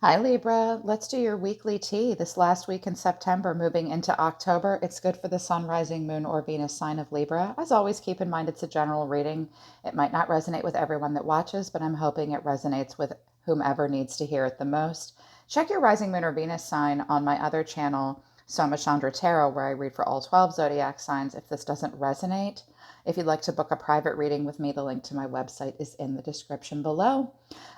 Hi Libra, let's do your weekly tea this last week in September, moving into October. It's good for the sun, rising, moon, or Venus sign of Libra. As always, keep in mind it's a general reading. It might not resonate with everyone that watches, but I'm hoping it resonates with whomever needs to hear it the most. Check your rising, moon, or Venus sign on my other channel, Soma Chandra Tarot, where I read for all 12 zodiac signs if this doesn't resonate. If you'd like to book a private reading with me, the link to my website is in the description below.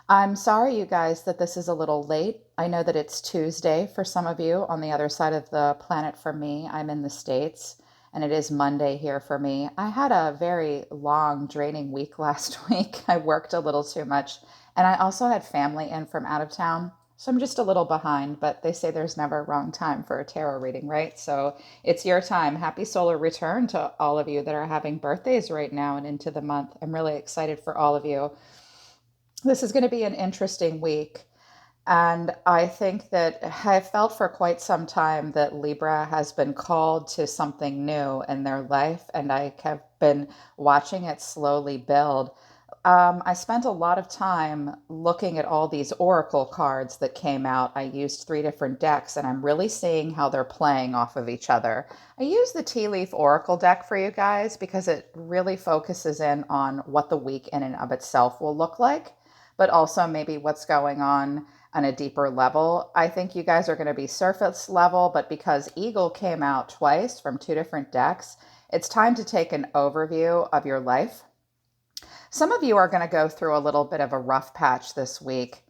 I'm sorry, you guys, that this is a little late. I know that it's Tuesday for some of you on the other side of the planet for me. I'm in the States and it is Monday here for me. I had a very long, draining week last week. I worked a little too much and I also had family in from out of town. So I'm just a little behind, but they say there's never a wrong time for a tarot reading, right? So it's your time. Happy solar return to all of you that are having birthdays right now and into the month. I'm really excited for all of you. This is going to be an interesting week. And I think that I've felt for quite some time that Libra has been called to something new in their life, and I have been watching it slowly build. I spent a lot of time looking at all these oracle cards that came out. I used three different decks, and I'm really seeing how they're playing off of each other. I use the Tea Leaf Oracle deck for you guys because it really focuses in on what the week in and of itself will look like, but also maybe what's going on a deeper level. I think you guys are going to be surface level, but because Eagle came out twice from two different decks, it's time to take an overview of your life. Some of you are going to go through a little bit of a rough patch this week,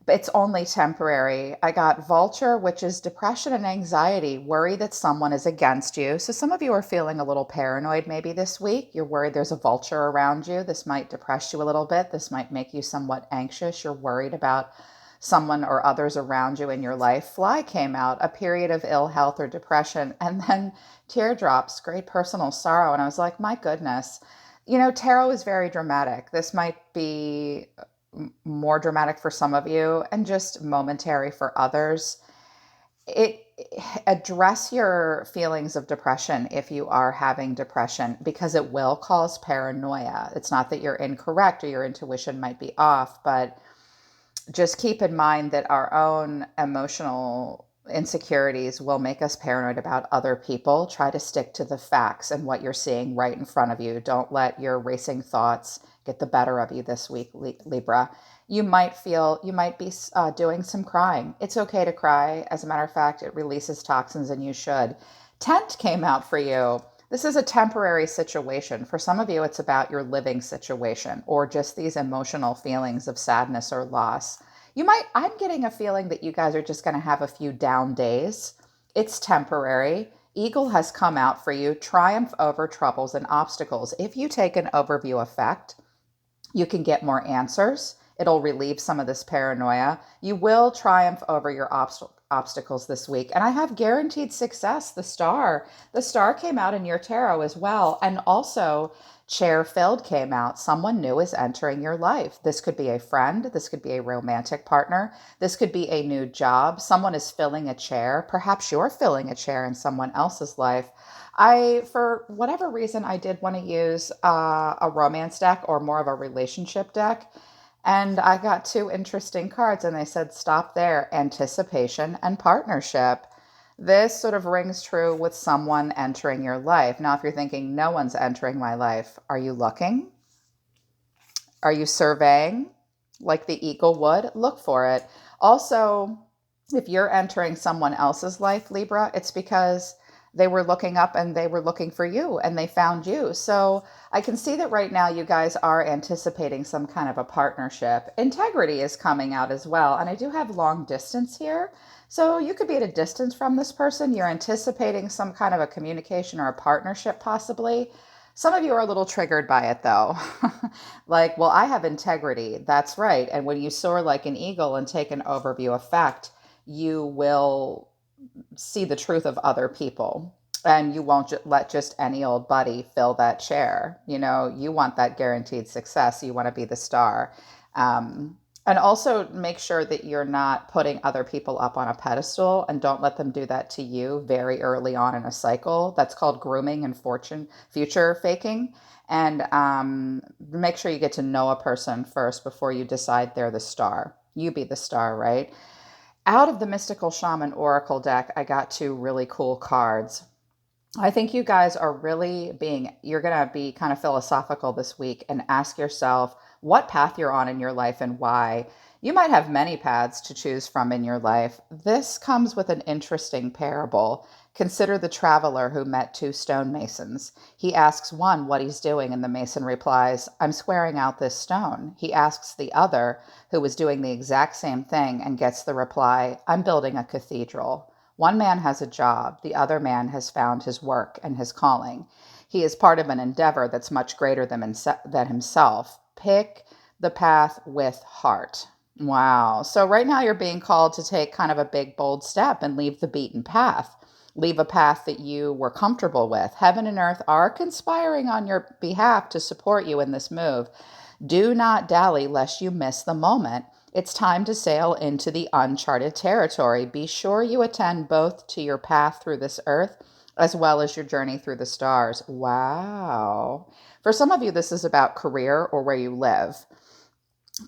but it's only temporary. I got vulture, which is depression and anxiety, worry that someone is against you. So some of you are feeling a little paranoid maybe this week. You're worried there's a vulture around you. This might depress you a little bit. This might make you somewhat anxious. You're worried about someone or others around you in your life. Fly came out, a period of ill health or depression, and then teardrops, great personal sorrow. And I was like, my goodness. You know, tarot is very dramatic. This might be more dramatic for some of you and just momentary for others. It address your feelings of depression if you are having depression because it will cause paranoia. It's not that you're incorrect or your intuition might be off, but just keep in mind that our own emotional insecurities will make us paranoid about other people. Try to stick to the facts and what you're seeing right in front of you. Don't let your racing thoughts get the better of you this week, Libra. You might be doing some crying. It's okay to cry. As a matter of fact, it releases toxins and you should. Tent came out for you. This is a temporary situation. For some of you, it's about your living situation or just these emotional feelings of sadness or loss. I'm getting a feeling that you guys are just going to have a few down days. It's temporary. Eagle has come out for you. Triumph over troubles and obstacles. If you take an overview effect, you can get more answers. It'll relieve some of this paranoia. You will triumph over your obstacles this week. And I have guaranteed success, the star. The star came out in your tarot as well. And also, chair filled came out. Someone new is entering your life. This could be a friend. This could be a romantic partner. This could be a new job. Someone is filling a chair. Perhaps you're filling a chair in someone else's life. For whatever reason, I did want to use a romance deck or more of a relationship deck. And I got two interesting cards, and they said, stop there, anticipation and partnership. This sort of rings true with someone entering your life. Now, if you're thinking, no one's entering my life, are you looking? Are you surveying like the eagle would? Look for it. Also, if you're entering someone else's life, Libra, it's because they were looking up and they were looking for you and they found you. So I can see that right now you guys are anticipating some kind of a partnership. Integrity is coming out as well. And I do have long distance here. So you could be at a distance from this person. You're anticipating some kind of a communication or a partnership possibly. Some of you are a little triggered by it though. Like, well, I have integrity. That's right. And when you soar like an eagle and take an overview effect, you will see the truth of other people and you won't let just any old buddy fill that chair. You know, you want that guaranteed success. You want to be the star. And also make sure that you're not putting other people up on a pedestal and don't let them do that to you very early on in a cycle. That's called grooming and future faking. And make sure you get to know a person first before you decide they're the star. You be the star, right? Out of the Mystical Shaman Oracle deck, I got two really cool cards. I think you guys are you're going to be kind of philosophical this week and ask yourself what path you're on in your life and why. You might have many paths to choose from in your life. This comes with an interesting parable. Consider the traveler who met two stonemasons. He asks one what he's doing, and the mason replies, "I'm squaring out this stone." He asks the other, who was doing the exact same thing, and gets the reply, "I'm building a cathedral." One man has a job, the other man has found his work and his calling. He is part of an endeavor that's much greater than himself. Pick the path with heart. Wow. So, right now, you're being called to take kind of a big, bold step and leave the beaten path. Leave a path that you were comfortable with. Heaven and earth are conspiring on your behalf to support you in this move. Do not dally lest you miss the moment. It's time to sail into the uncharted territory. Be sure you attend both to your path through this earth as well as your journey through the stars. Wow. For some of you, this is about career or where you live.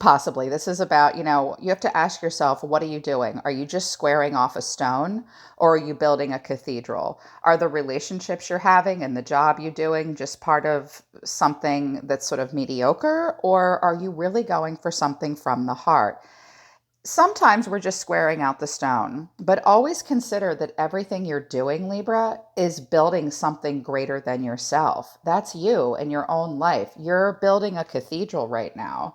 Possibly. This is about, you have to ask yourself, what are you doing? Are you just squaring off a stone, or are you building a cathedral? Are the relationships you're having and the job you're doing just part of something that's sort of mediocre, or are you really going for something from the heart? Sometimes we're just squaring out the stone, but always consider that everything you're doing, Libra, is building something greater than yourself. That's you in your own life. You're building a cathedral right now.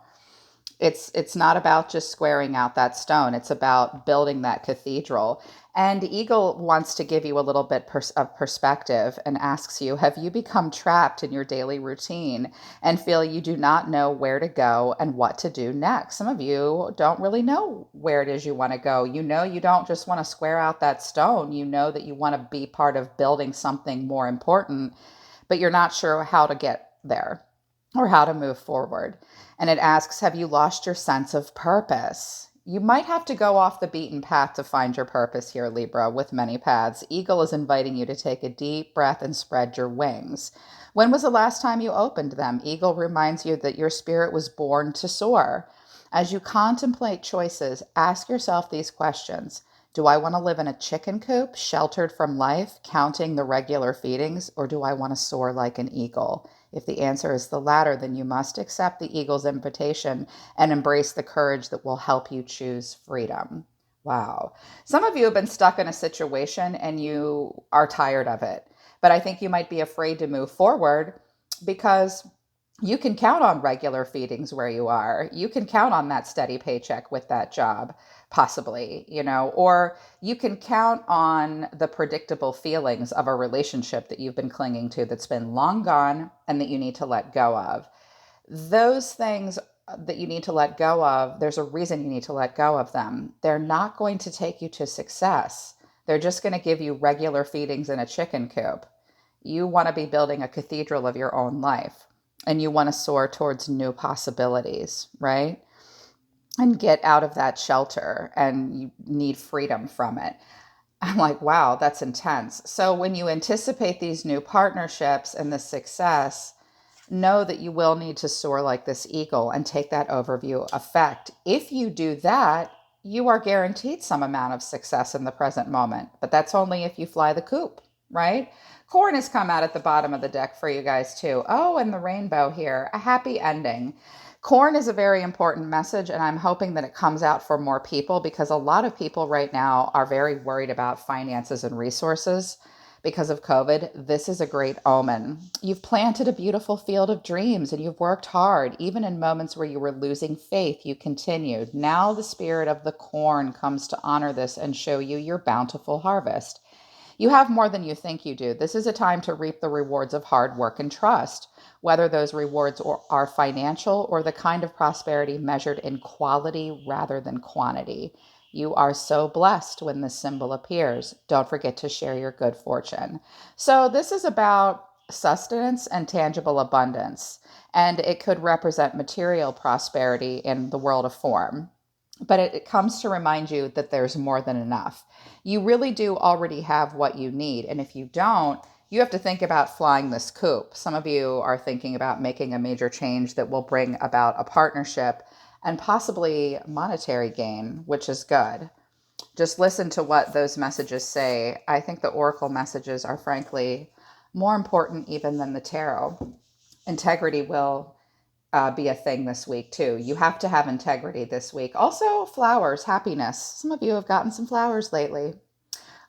It's not about just squaring out that stone. It's about building that cathedral. And Eagle wants to give you a little bit of perspective and asks you, have you become trapped in your daily routine and feel you do not know where to go and what to do next? Some of you don't really know where it is you want to go. You don't just want to square out that stone. You know that you want to be part of building something more important, but you're not sure how to get there or how to move forward. And it asks, have you lost your sense of purpose? You might have to go off the beaten path to find your purpose here, Libra, with many paths. Eagle is inviting you to take a deep breath and spread your wings. When was the last time you opened them? Eagle reminds you that your spirit was born to soar. As you contemplate choices, ask yourself these questions. Do I want to live in a chicken coop, sheltered from life, counting the regular feedings, or do I want to soar like an eagle? If the answer is the latter, then you must accept the eagle's invitation and embrace the courage that will help you choose freedom. Wow. Some of you have been stuck in a situation and you are tired of it, but I think you might be afraid to move forward because you can count on regular feedings where you are. You can count on that steady paycheck with that job, possibly, or you can count on the predictable feelings of a relationship that you've been clinging to that's been long gone and that you need to let go of. Those things that you need to let go of, there's a reason you need to let go of them. They're not going to take you to success. They're just going to give you regular feedings in a chicken coop. You want to be building a cathedral of your own life, and you want to soar towards new possibilities, right? And get out of that shelter, and you need freedom from it. I'm like, wow, that's intense. So when you anticipate these new partnerships and the success, know that you will need to soar like this eagle and take that overview effect. If you do that, you are guaranteed some amount of success in the present moment, but that's only if you fly the coop, right? Corn has come out at the bottom of the deck for you guys too. Oh, and the rainbow here, a happy ending. Corn is a very important message, and I'm hoping that it comes out for more people because a lot of people right now are very worried about finances and resources because of COVID. This is a great omen. You've planted a beautiful field of dreams and you've worked hard. Even in moments where you were losing faith, you continued. Now the spirit of the corn comes to honor this and show you your bountiful harvest. You have more than you think you do. This is a time to reap the rewards of hard work and trust, whether those rewards are financial or the kind of prosperity measured in quality rather than quantity. You are so blessed when this symbol appears. Don't forget to share your good fortune. So this is about sustenance and tangible abundance, and it could represent material prosperity in the world of form. But it comes to remind you that there's more than enough. You really do already have what you need. And if you don't, you have to think about flying this coop. Some of you are thinking about making a major change that will bring about a partnership and possibly monetary gain, which is good. Just listen to what those messages say. I think the oracle messages are frankly more important even than the tarot. Integrity will be a thing this week too. You have to have integrity this week. Also, flowers, happiness. Some of you have gotten some flowers lately,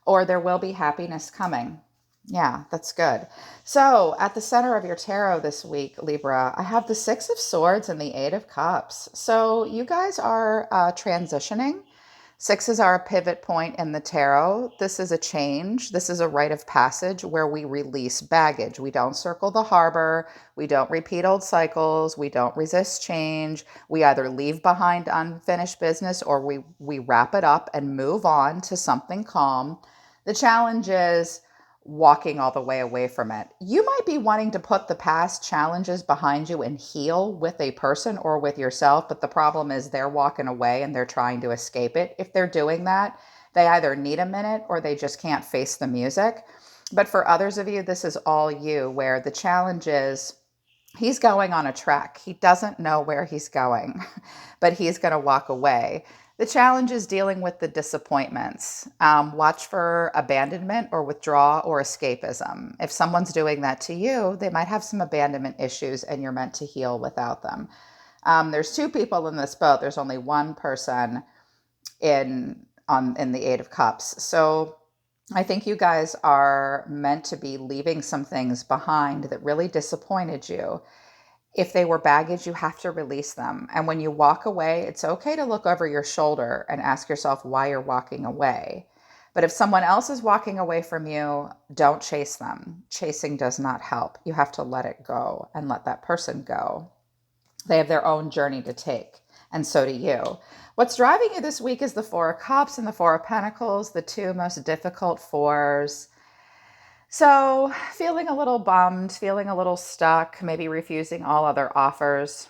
or there will be happiness coming. Yeah, that's good. So, at the center of your tarot this week, Libra, I have the Six of Swords and the Eight of Cups. So, you guys are transitioning. Sixes are a pivot point in the tarot. This is a change. This is a rite of passage where we release baggage. We don't circle the harbor. We don't repeat old cycles. We don't resist change. We either leave behind unfinished business or we wrap it up and move on to something calm. The challenge is walking all the way away from it. You might be wanting to put the past challenges behind you and heal with a person or with yourself, but the problem is they're walking away and they're trying to escape it. If they're doing that, they either need a minute or they just can't face the music. But for others of you, this is all you, where the challenge is he's going on a trek. He doesn't know where he's going, but he's going to walk away. The challenge is dealing with the disappointments. Watch for abandonment or withdrawal or escapism. If someone's doing that to you, they might have some abandonment issues and you're meant to heal without them. There's two people in this boat. There's only one person in the Eight of Cups. So I think you guys are meant to be leaving some things behind that really disappointed you. If they were baggage, you have to release them. And when you walk away, it's okay to look over your shoulder and ask yourself why you're walking away. But if someone else is walking away from you, don't chase them. Chasing does not help. You have to let it go and let that person go. They have their own journey to take, and so do you. What's driving you this week is the Four of Cups and the Four of Pentacles, the two most difficult fours. So feeling a little bummed, feeling a little stuck, maybe refusing all other offers,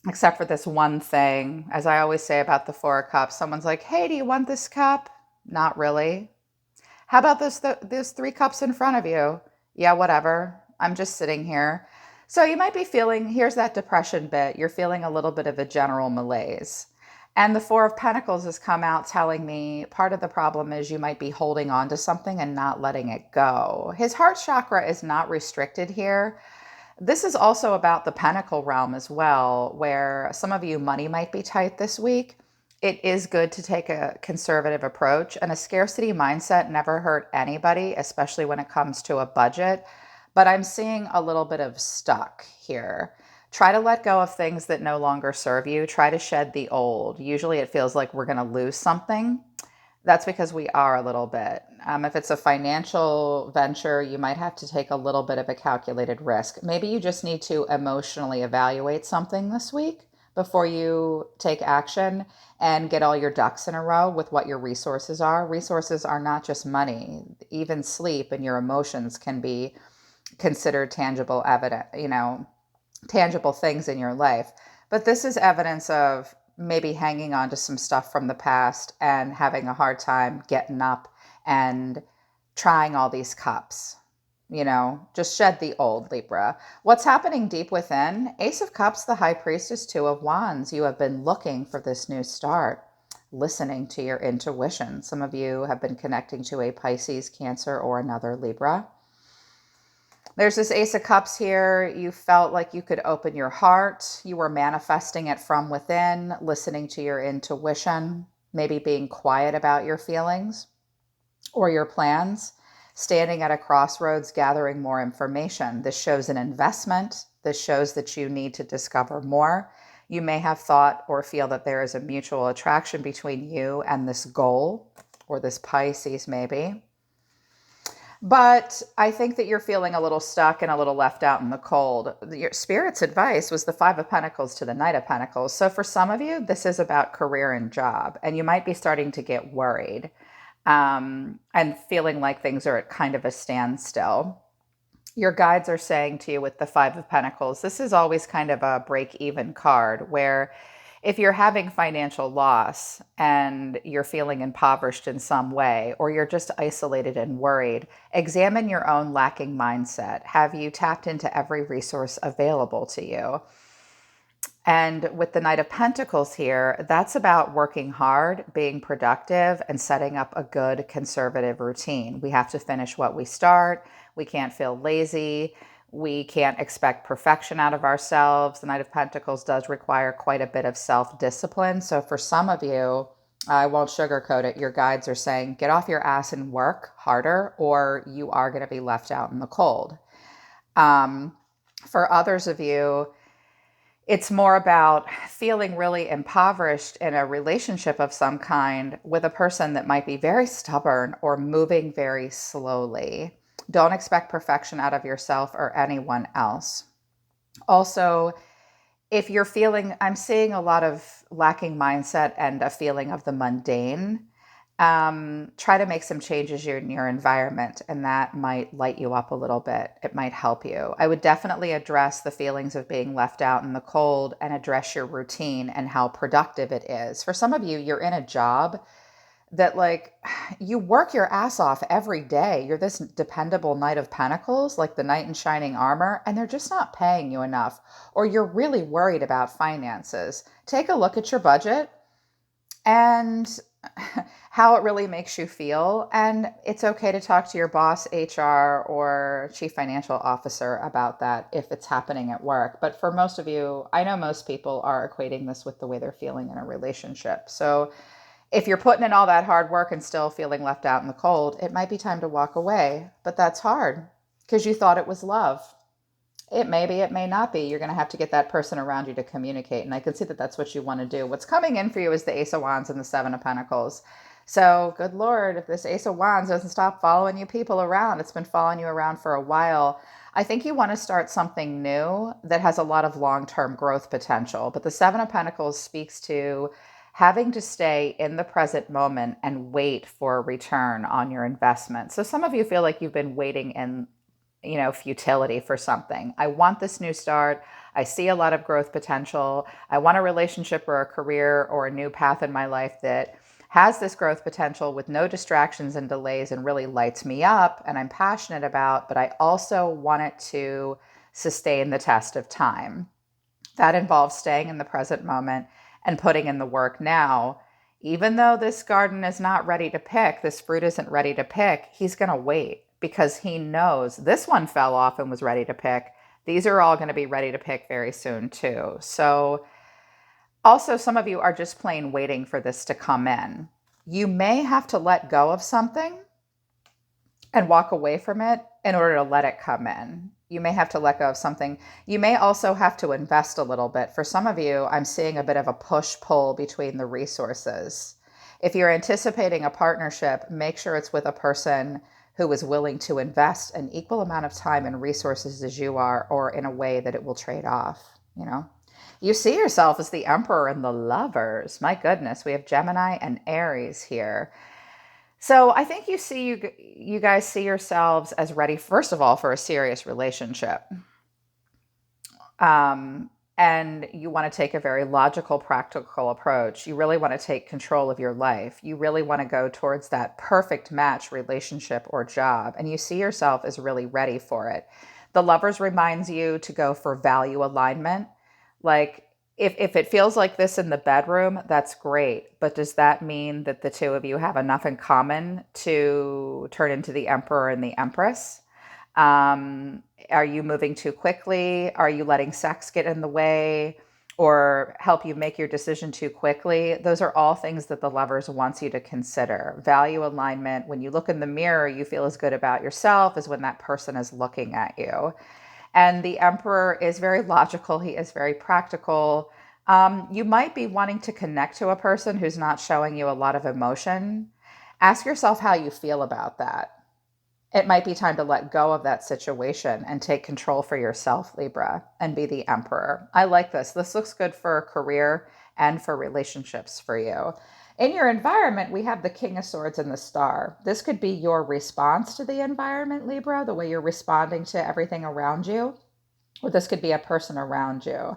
except for this one thing. As I always say about the Four of Cups, someone's like, hey, do you want this cup? Not really. How about those three cups in front of you? Yeah, whatever. I'm just sitting here. So you might be feeling, here's that depression bit. You're feeling a little bit of a general malaise. And the Four of Pentacles has come out telling me part of the problem is you might be holding on to something and not letting it go. His heart chakra is not restricted here. This is also about the Pentacle realm as well, where some of you money might be tight this week. It is good to take a conservative approach, and a scarcity mindset never hurt anybody, especially when it comes to a budget. But I'm seeing a little bit of stuck here. Try to let go of things that no longer serve you. Try to shed the old. Usually it feels like we're going to lose something. That's because we are a little bit. If it's a financial venture, you might have to take a little bit of a calculated risk. Maybe you just need to emotionally evaluate something this week before you take action and get all your ducks in a row with what your resources are. Resources are not just money. Even sleep and your emotions can be considered tangible tangible things in your life. But this is evidence of maybe hanging on to some stuff from the past and having a hard time getting up and trying all these cups. Just shed the old, Libra. What's happening deep within? Ace of Cups, the High Priestess, Two of Wands. You have been looking for this new start, listening to your intuition. Some of you have been connecting to a Pisces, Cancer, or another Libra. There's this Ace of Cups here. You felt like you could open your heart. You were manifesting it from within, listening to your intuition, maybe being quiet about your feelings or your plans, standing at a crossroads, gathering more information. This shows an investment. This shows that you need to discover more. You may have thought or feel that there is a mutual attraction between you and this goal, or this Pisces maybe. But I think that you're feeling a little stuck and a little left out in the cold. Your Spirit's advice was the Five of Pentacles to the Knight of Pentacles. So for some of you, this is about career and job, and you might be starting to get worried and feeling like things are at kind of a standstill. Your guides are saying to you with the Five of Pentacles, this is always kind of a break-even card where if you're having financial loss and you're feeling impoverished in some way, or you're just isolated and worried, examine your own lacking mindset. Have you tapped into every resource available to you? And with the Knight of Pentacles here, that's about working hard, being productive, and setting up a good conservative routine. We have to finish what we start. We can't feel lazy. We can't expect perfection out of ourselves. The Knight of Pentacles does require quite a bit of self-discipline. So for some of you, I won't sugarcoat it, your guides are saying, get off your ass and work harder, or you are going to be left out in the cold. For others of you, it's more about feeling really impoverished in a relationship of some kind with a person that might be very stubborn or moving very slowly. Don't expect perfection out of yourself or anyone else. Also, if you're feeling, I'm seeing a lot of lacking mindset and a feeling of the mundane, try to make some changes in your environment, and that might light you up a little bit. It might help you. I would definitely address the feelings of being left out in the cold and address your routine and how productive it is. For some of you, you're in a job that like you work your ass off every day. You're this dependable Knight of Pentacles, like the knight in shining armor, and they're just not paying you enough, or you're really worried about finances. Take a look at your budget and how it really makes you feel. And it's okay to talk to your boss, HR, or chief financial officer about that if it's happening at work. But for most of you, I know most people are equating this with the way they're feeling in a relationship. So if you're putting in all that hard work and still feeling left out in the cold, it might be time to walk away. But that's hard because you thought it was love. It may be, it may not be. You're going to have to get that person around you to communicate. And I can see that that's what you want to do. What's coming in for you is the Ace of Wands and the Seven of Pentacles. So good Lord, if this Ace of Wands doesn't stop following you people around, it's been following you around for a while. I think you want to start something new that has a lot of long-term growth potential. But the Seven of Pentacles speaks to having to stay in the present moment and wait for a return on your investment. So some of you feel like you've been waiting in futility for something. I want this new start. I see a lot of growth potential. I want a relationship or a career or a new path in my life that has this growth potential with no distractions and delays and really lights me up and I'm passionate about, but I also want it to sustain the test of time. That involves staying in the present moment and putting in the work now. Even though this garden is not ready to pick, this fruit isn't ready to pick, he's going to wait because he knows this one fell off and was ready to pick. These are all going to be ready to pick very soon too. So also some of you are just plain waiting for this to come in. You may have to let go of something and walk away from it in order to let it come in. You may have to let go of something. You may also have to invest a little bit. For some of you, I'm seeing a bit of a push-pull between the resources. If you're anticipating a partnership, make sure it's with a person who is willing to invest an equal amount of time and resources as you are, or in a way that it will trade off, You see yourself as the Emperor and the Lovers. My goodness, we have Gemini and Aries here. So I think you guys see yourselves as ready, first of all, for a serious relationship. And you want to take a very logical, practical approach. You really want to take control of your life. You really want to go towards that perfect match relationship or job. And you see yourself as really ready for it. The Lovers reminds you to go for value alignment. Like, if it feels like this in the bedroom, that's great. But does that mean that the two of you have enough in common to turn into the Emperor and the Empress? Are you moving too quickly? Are you letting sex get in the way or help you make your decision too quickly? Those are all things that the Lovers wants you to consider. Value alignment. When you look in the mirror, you feel as good about yourself as when that person is looking at you. And the Emperor is very logical. He is very practical. You might be wanting to connect to a person who's not showing you a lot of emotion. Ask yourself how you feel about that. It might be time to let go of that situation and take control for yourself, Libra, and be the Emperor. I like this. This looks good for a career and for relationships for you. In your environment, we have the King of Swords and the Star. This could be your response to the environment, Libra, the way you're responding to everything around you. Or this could be a person around you.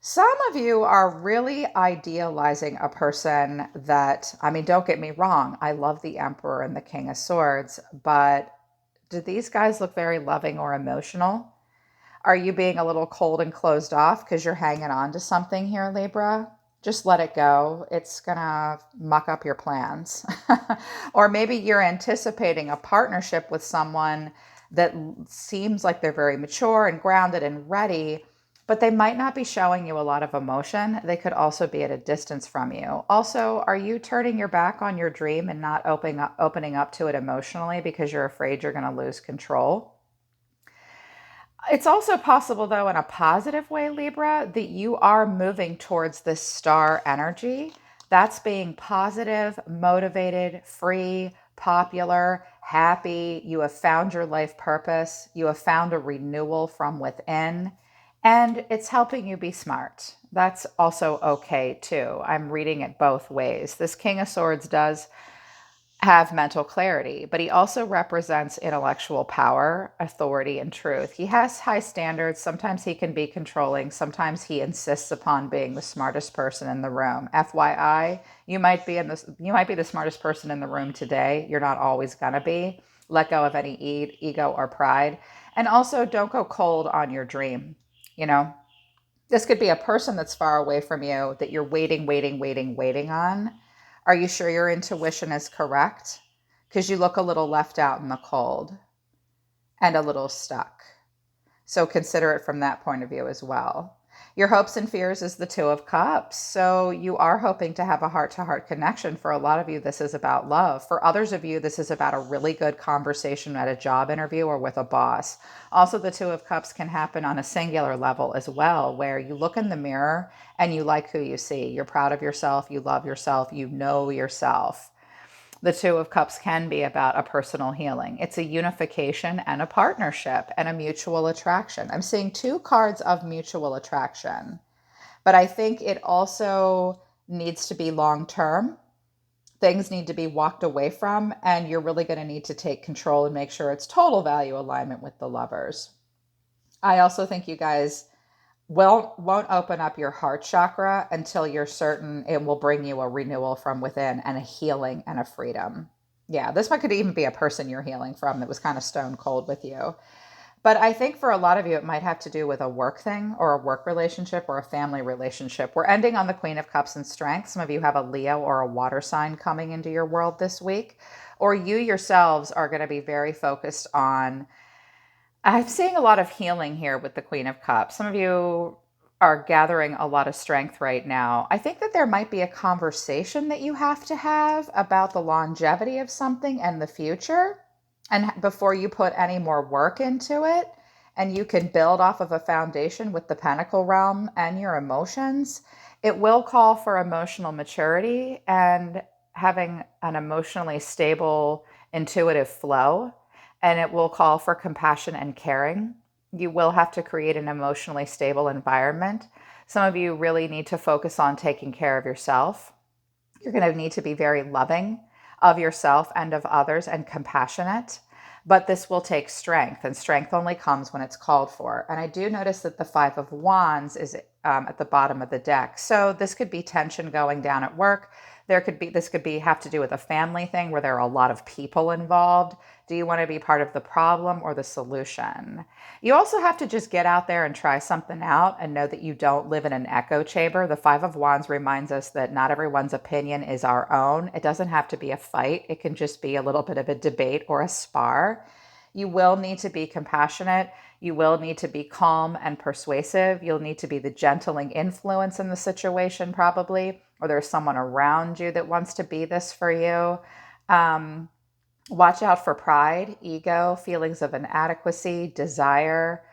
Some of you are really idealizing a person that, don't get me wrong, I love the Emperor and the King of Swords, but do these guys look very loving or emotional? Are you being a little cold and closed off because you're hanging on to something here, Libra? Just let it go. It's going to muck up your plans. Or maybe you're anticipating a partnership with someone that seems like they're very mature and grounded and ready, but they might not be showing you a lot of emotion. They could also be at a distance from you. Also, are you turning your back on your dream and not opening up to it emotionally because you're afraid you're going to lose control? It's also possible, though, in a positive way, Libra, that you are moving towards this star energy. That's being positive, motivated, free, popular, happy. You have found your life purpose. You have found a renewal from within, and it's helping you be smart. That's also okay, too. I'm reading it both ways. This King of Swords does have mental clarity, but he also represents intellectual power, authority, and truth. He has high standards. Sometimes he can be controlling. Sometimes he insists upon being the smartest person in the room. FYI, you might be the smartest person in the room today. You're not always gonna be. Let go of any ego or pride. And also don't go cold on your dream. You know, this could be a person that's far away from you that you're waiting on. Are you sure your intuition is correct? Because you look a little left out in the cold and a little stuck. So consider it from that point of view as well. Your hopes and fears is the Two of Cups. So you are hoping to have a heart-to-heart connection. For a lot of you, this is about love. For others of you, this is about a really good conversation at a job interview or with a boss. Also, the Two of Cups can happen on a singular level as well, where you look in the mirror and you like who you see. You're proud of yourself. You love yourself. You know yourself. The Two of Cups can be about a personal healing. It's a unification and a partnership and a mutual attraction. I'm seeing two cards of mutual attraction, but I think it also needs to be long term. Things need to be walked away from, and you're really going to need to take control and make sure it's total value alignment with the lovers. I also think you guys won't open up your heart chakra until you're certain it will bring you a renewal from within and a healing and a freedom. Yeah, this one could even be a person you're healing from that was kind of stone cold with you. But I think for a lot of you, it might have to do with a work thing or a work relationship or a family relationship. We're ending on the Queen of Cups and Strength. Some of you have a Leo or a water sign coming into your world this week, or you yourselves are going to be very focused on. I'm seeing a lot of healing here with the Queen of Cups. Some of you are gathering a lot of strength right now. I think that there might be a conversation that you have to have about the longevity of something and the future, and before you put any more work into it, and you can build off of a foundation with the Pentacle realm and your emotions. It will call for emotional maturity and having an emotionally stable, intuitive flow, and it will call for compassion and caring. You will have to create an emotionally stable environment. Some of you really need to focus on taking care of yourself. You're going to need to be very loving of yourself and of others and compassionate. But this will take strength, and strength only comes when it's called for. And I do notice that the Five of Wands is at the bottom of the deck. So this could be tension going down at work. This could have to do with a family thing where there are a lot of people involved. Do you want to be part of the problem or the solution? You also have to just get out there and try something out and know that you don't live in an echo chamber. The Five of Wands reminds us that not everyone's opinion is our own. It doesn't have to be a fight. It can just be a little bit of a debate or a spar. You will need to be compassionate. You will need to be calm and persuasive. You'll need to be the gentling influence in the situation, probably, or there's someone around you that wants to be this for you. Watch out for pride, ego, feelings of inadequacy, desire.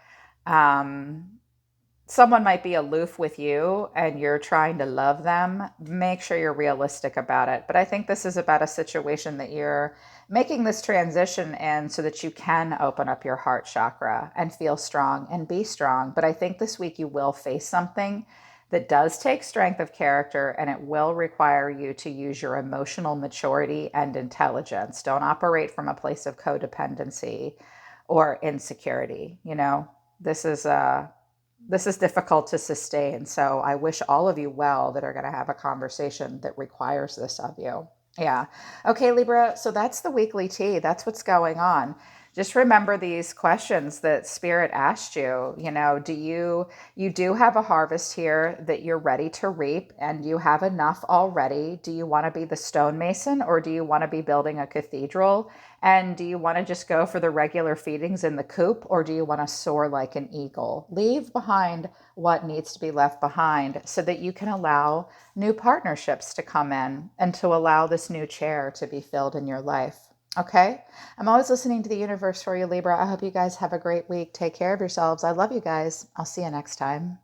Someone might be aloof with you and you're trying to love them. Make sure you're realistic about it. But I think this is about a situation that you're making this transition in so that you can open up your heart chakra and feel strong and be strong. But I think this week you will face something that does take strength of character, and it will require you to use your emotional maturity and intelligence. Don't operate from a place of codependency or insecurity. This is difficult to sustain. So I wish all of you well that are going to have a conversation that requires this of you. Yeah. Okay, Libra. So that's the weekly tea. That's what's going on. Just remember these questions that Spirit asked you. You know, you do have a harvest here that you're ready to reap, and you have enough already. Do you want to be the stonemason, or do you want to be building a cathedral? And do you want to just go for the regular feedings in the coop, or do you want to soar like an eagle? Leave behind what needs to be left behind so that you can allow new partnerships to come in and to allow this new chair to be filled in your life. Okay? I'm always listening to the universe for you, Libra. I hope you guys have a great week. Take care of yourselves. I love you guys. I'll see you next time.